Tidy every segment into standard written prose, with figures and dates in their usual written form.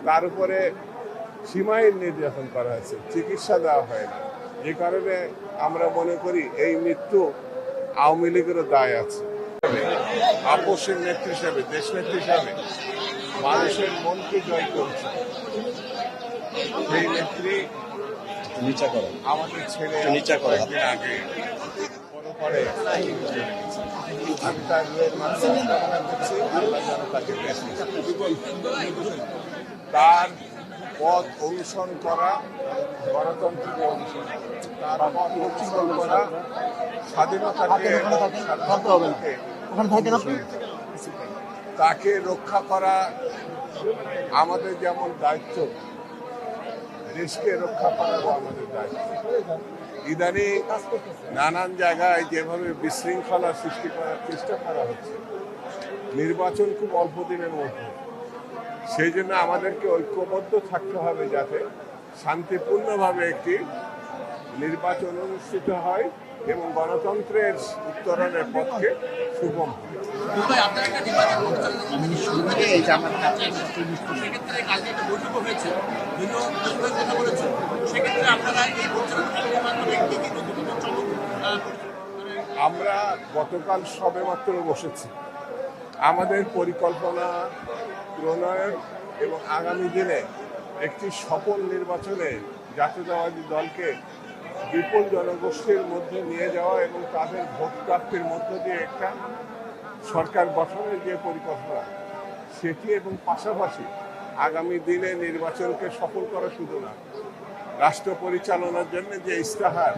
তার উপরে সীমাহীন নির্যাতন করা হয়েছে, চিকিৎসা দেওয়া হয় না, যে কারণে আমরা মনে করি এই মৃত্যু আওয়ামী লীগেরও দায় আছে। আপসের নেত্রী হিসাবে, দেশ নেত্রী হিসাবে মানুষের মনকে জয় করেছে সেই নেত্রী আমাদের ছেলে কয়েকদিন আগে পরে আমি তার কামনা করছি, আল্লাহ যেন তাকে তার পথ অনুসরণ করা গণতন্ত্রকে অনুসরণ, তার পথ অনুসরণ করা স্বাধীনতাকে তাকে রক্ষা করা আমাদের যেমন দায়িত্ব, দেশকে রক্ষা করারও আমাদের দায়িত্ব। ইদানিং নানান জায়গায় যেভাবে বিশৃঙ্খলা সৃষ্টি করার চেষ্টা করা হচ্ছে, নির্বাচন খুব অল্প দিনের মধ্যে, সেই জন্য আমাদেরকে ঐক্যবদ্ধ থাকতে হবে যাতে শান্তিপূর্ণভাবে একটি নির্বাচন অনুষ্ঠিত হয় এবং গণতন্ত্রের উত্তরণের পথকে সুগম হয়। আমরা গতকাল সবেমাত্র বসেছি, আমাদের পরিকল্পনা প্রণয়ন এবং আগামী দিনে একটি সফল নির্বাচনে জাতীয়তাবাদী দলকে বিপুল জনগোষ্ঠীর মধ্যে নিয়ে যাওয়া এবং তাদের ভোট প্রাপ্তির মধ্য দিয়ে একটা সরকার গঠনের যে পরিকল্পনা সেটি, এবং পাশাপাশি আগামী দিনে নির্বাচনকে সফল করা শুধু না, রাষ্ট্র পরিচালনার জন্য যে ইস্তাহার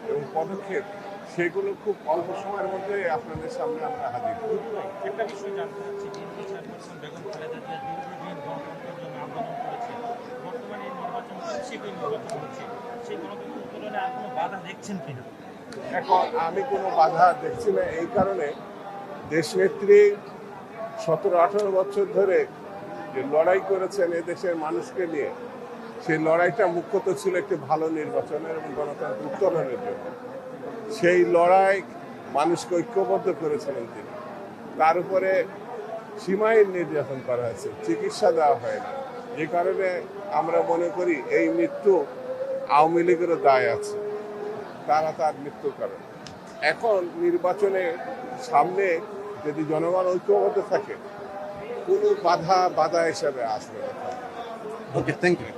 এবং পদক্ষেপ সেগুলো খুব অল্প সময়ের মধ্যে আপনাদের সামনে আমরা হাজির করি। একটা বিষয় জানতে চাচ্ছি, বিএনপি চেয়ারপারসন বেগম খালেদা জিয়া দীর্ঘদিন গণতন্ত্রের জন্য আন্দোলন করেছে, বর্তমানে নির্বাচন শীঘ্রই নির্বাচন হচ্ছে, সেই গণতন্ত্র উত্তোলনে আর কোনো বাধা দেখছেন কিনা? এখন আমি কোনো বাধা দেখছি না, এই কারণে দেশনেত্রী 17-18 বছর ধরে যে লড়াই করেছেন এদেশের মানুষকে নিয়ে, সেই লড়াইটা মুখ্যত ছিল একটি ভালো নির্বাচনের এবং গণতন্ত্র উত্তরণের জন্য। সেই লড়াই মানুষকে ঐক্যবদ্ধ করেছিলেন তিনি। তার উপরে সীমাহীন নির্যাতন করা হয়েছে, চিকিৎসা দেওয়া হয় না, যে কারণে আমরা মনে করি এই মৃত্যু আওয়ামী লীগেরও দায় আছে, তারা তার মৃত্যুর কারণ। এখন নির্বাচনে সামনে যদি জনগণ ঐক্যবদ্ধ থাকে, কোনো বাধা হিসাবে আসবে না। ওকে, থ্যাংক ইউ।